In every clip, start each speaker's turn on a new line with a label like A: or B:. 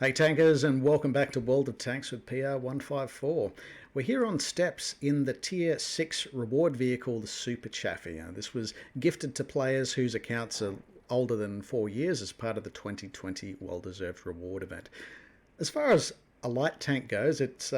A: Hey tankers, and welcome back to World of Tanks with PR154. We're here on steps in the Tier 6 reward vehicle, the Super Chaffee. This was gifted to players whose accounts are older than 4 years as part of the 2020 well-deserved reward event. As far as a light tank goes, it's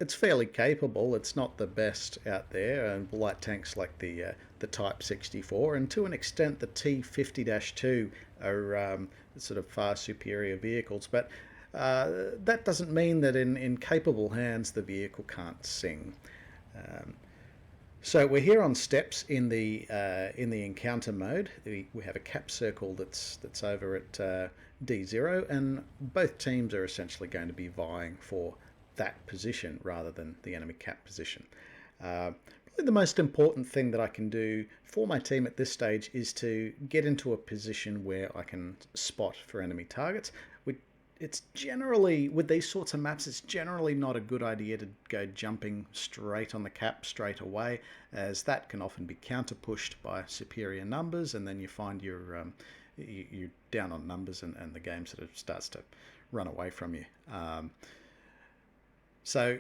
A: fairly capable. It's not the best out there, and light tanks like the Type 64, and to an extent the T50-2 are sort of far superior vehicles. But that doesn't mean that in capable hands the vehicle can't sing. So we're here on steps in the encounter mode. We have a cap circle that's over at D0, and both teams are essentially going to be vying for that position rather than the enemy cap position. Probably the most important thing that I can do for my team at this stage is to get into a position where I can spot for enemy targets. It's generally, with these sorts of maps, it's generally not a good idea to go jumping straight on the cap straight away, as that can often be counter-pushed by superior numbers, and then you find you're down on numbers and the game sort of starts to run away from you. So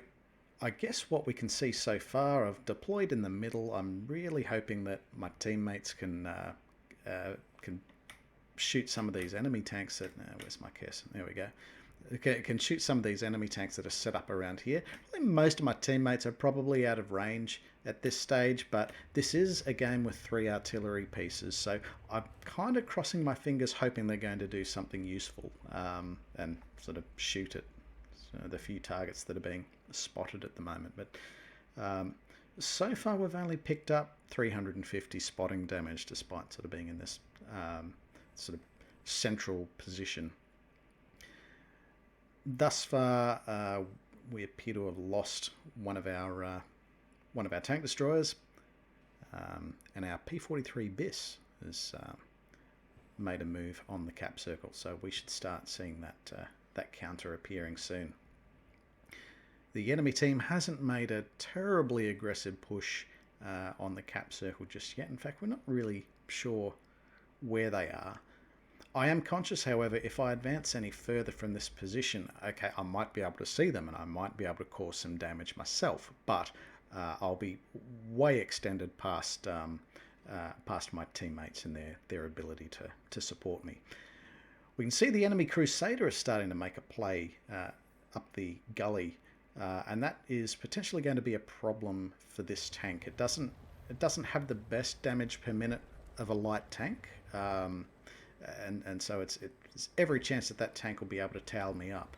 A: I guess what we can see so far, I've deployed in the middle. I'm really hoping that my teammates can shoot some of these enemy tanks that... where's my cursor? There we go. Can shoot some of these enemy tanks that are set up around here. I think most of my teammates are probably out of range at this stage, but this is a game with 3 artillery pieces, so I'm kind of crossing my fingers hoping they're going to do something useful and sort of shoot at the few targets that are being spotted at the moment. But so far we've only picked up 350 spotting damage, despite sort of being in this sort of central position. Thus far, we appear to have lost one of our tank destroyers, and our P43 BIS has made a move on the cap circle. So we should start seeing that counter appearing soon. The enemy team hasn't made a terribly aggressive push on the cap circle just yet. In fact, we're not really sure where they are. I am conscious, however, if I advance any further from this position, okay, I might be able to see them and I might be able to cause some damage myself, but I'll be way extended past my teammates and their ability to support me. We can see the enemy Crusader is starting to make a play up the gully, and that is potentially going to be a problem for this tank. It doesn't have the best damage per minute of a light tank, and so it's every chance that tank will be able to towel me up.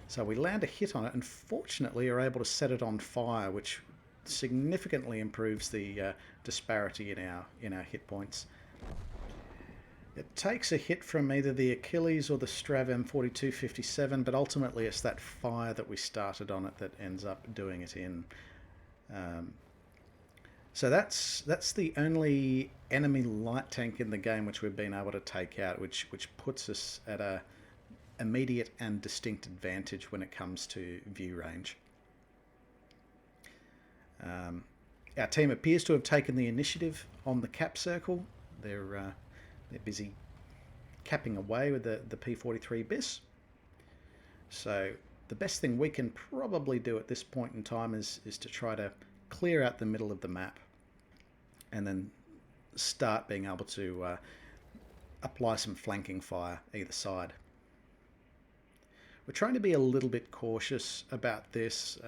A: So we land a hit on it, and fortunately are able to set it on fire, which significantly improves the disparity in our hit points. It takes a hit from either the Achilles or the Strav M4257, but ultimately it's that fire that we started on it that ends up doing it in. So that's the only enemy light tank in the game which we've been able to take out, which puts us at a immediate and distinct advantage when it comes to view range. Our team appears to have taken the initiative on the cap circle. They're busy capping away with the P43 BIS. So the best thing we can probably do at this point in time is to try to clear out the middle of the map and then start being able to apply some flanking fire either side. We're trying to be a little bit cautious about this.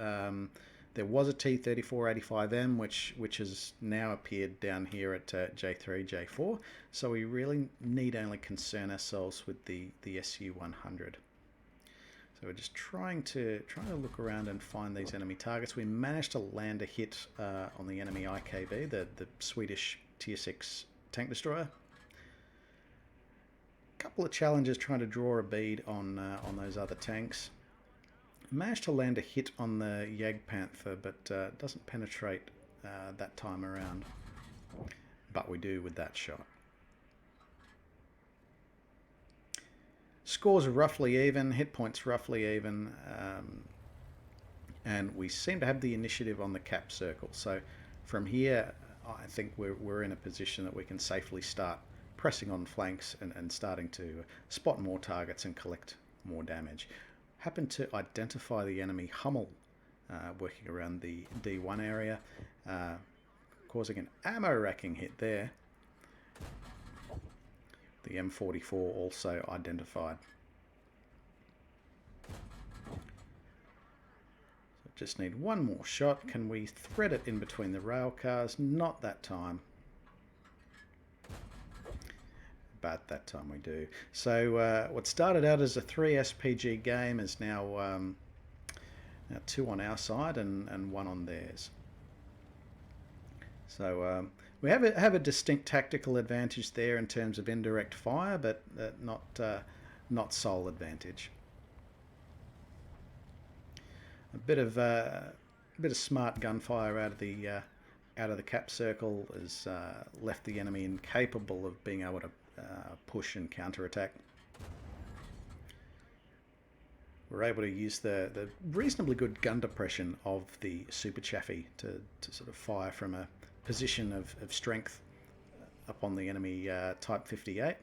A: There was a T3485M which has now appeared down here at J3, J4, so we really need only concern ourselves with the SU-100. So we're just trying to look around and find these enemy targets. We managed to land a hit on the enemy IKB, the Swedish Tier 6 tank destroyer. A couple of challenges trying to draw a bead on those other tanks. Managed to land a hit on the Jagdpanther, but doesn't penetrate that time around. But we do with that shot. Scores are roughly even, hit points roughly even, and we seem to have the initiative on the cap circle. So from here, I think we're in a position that we can safely start pressing on flanks and starting to spot more targets and collect more damage. Happened to identify the enemy Hummel working around the D1 area, causing an ammo racking hit there. The M44 also identified. So just need one more shot. Can we thread it in between the rail cars? Not that time. But that time we do. So what started out as a 3 SPG game is now 2 on our side and 1 on theirs. So we have a distinct tactical advantage there in terms of indirect fire, but not sole advantage. A bit of smart gunfire out of the cap circle has left the enemy incapable of being able to push and counterattack. We're able to use the reasonably good gun depression of the Super Chaffee to sort of fire from a position of strength upon the enemy Type 58.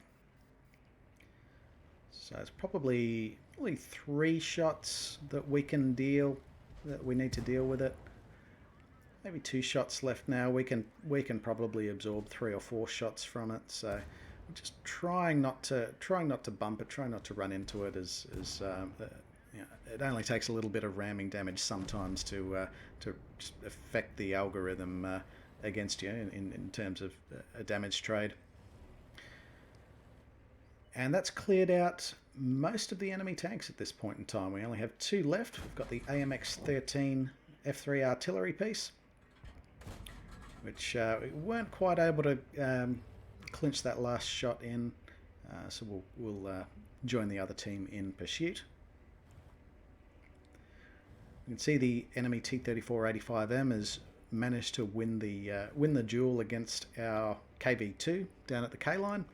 A: So it's probably 3 shots that we need to deal with it. Maybe 2 shots left now. We can probably absorb 3 or 4 shots from it. So we're just trying not to bump it, trying not to run into it. It only takes a little bit of ramming damage sometimes to just affect the algorithm against you in terms of a damage trade. And that's cleared out most of the enemy tanks at this point in time. We only have 2 left. We've got the AMX-13 F3 artillery piece, which we weren't quite able to clinch that last shot in, so we'll join the other team in pursuit. You can see the enemy T-34-85M has managed to win the duel against our KV-2 down at the K-line.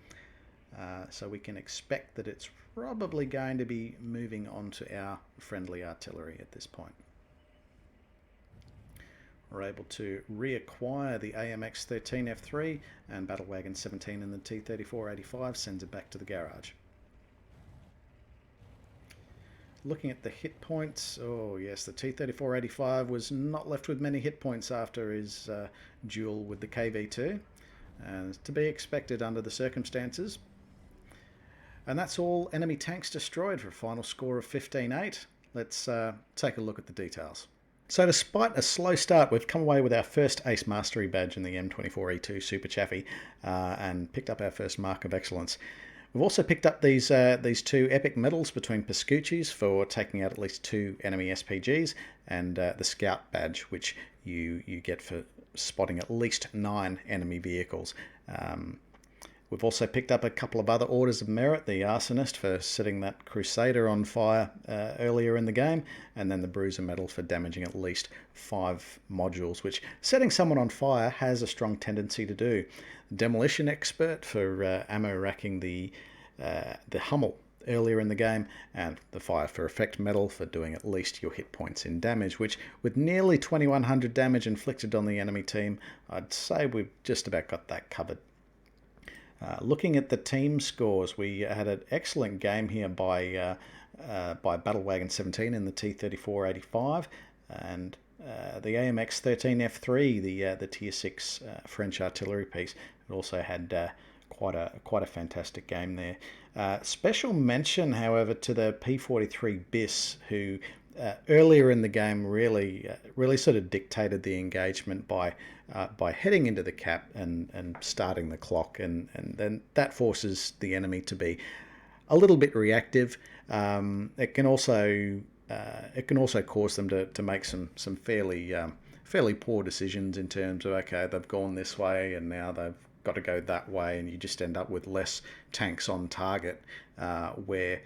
A: So we can expect that it's probably going to be moving on to our friendly artillery at this point. We're able to reacquire the AMX-13 F3, and Battle Wagon 17 and the T-34-85 sends it back to the garage. Looking at the hit points, oh yes, the T-34-85 was not left with many hit points after his duel with the KV-2, and to be expected under the circumstances. And that's all enemy tanks destroyed for a final score of 15-8. Let's take a look at the details. So despite a slow start, we've come away with our first Ace Mastery badge in the M24E2 Super Chaffee and picked up our first Mark of Excellence. We've also picked up these 2 epic medals between Pascucci's for taking out at least 2 enemy SPGs, and the Scout badge, which you get for spotting at least 9 enemy vehicles. We've also picked up a couple of other orders of merit, the Arsonist for setting that Crusader on fire earlier in the game, and then the Bruiser medal for damaging at least 5 modules, which setting someone on fire has a strong tendency to do. Demolition Expert for ammo racking the Hummel earlier in the game, and the Fire for Effect medal for doing at least your hit points in damage, which with nearly 2100 damage inflicted on the enemy team, I'd say we've just about got that covered. Looking at the team scores, we had an excellent game here by Battle Wagon 17 in the T-34-85, and the AMX-13 F3, the Tier 6 French artillery piece. It also had quite a fantastic game there. Special mention, however, to the P43 BIS, who earlier in the game really sort of dictated the engagement by heading into the cap and starting the clock, and then that forces the enemy to be a little bit reactive. It can also cause them to make some fairly poor decisions in terms of, okay, they've gone this way and now they've got to go that way, and you just end up with less tanks on target where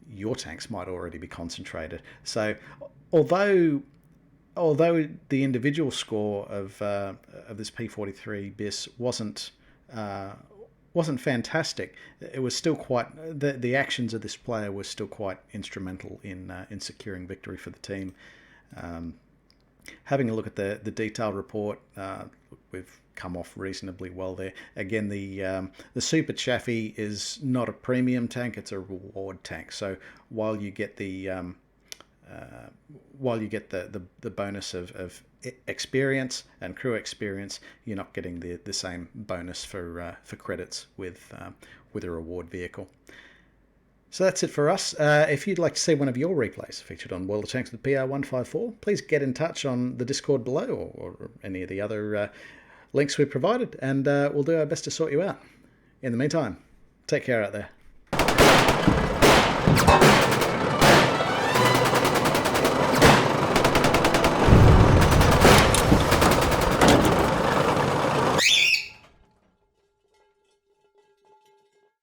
A: your tanks might already be concentrated. So although the individual score of this P43 BIS wasn't fantastic, it was still quite, the actions of this player were still quite instrumental in securing victory for the team. Having a look at the detailed report, we've come off reasonably well there. Again, the Super Chaffee is not a premium tank; it's a reward tank. So while you get the bonus of experience and crew experience, you're not getting the same bonus for credits with a reward vehicle. So that's it for us. If you'd like to see one of your replays featured on World of Tanks with PR154, please get in touch on the Discord below or any of the other links we've provided, and we'll do our best to sort you out. In the meantime, take care out there.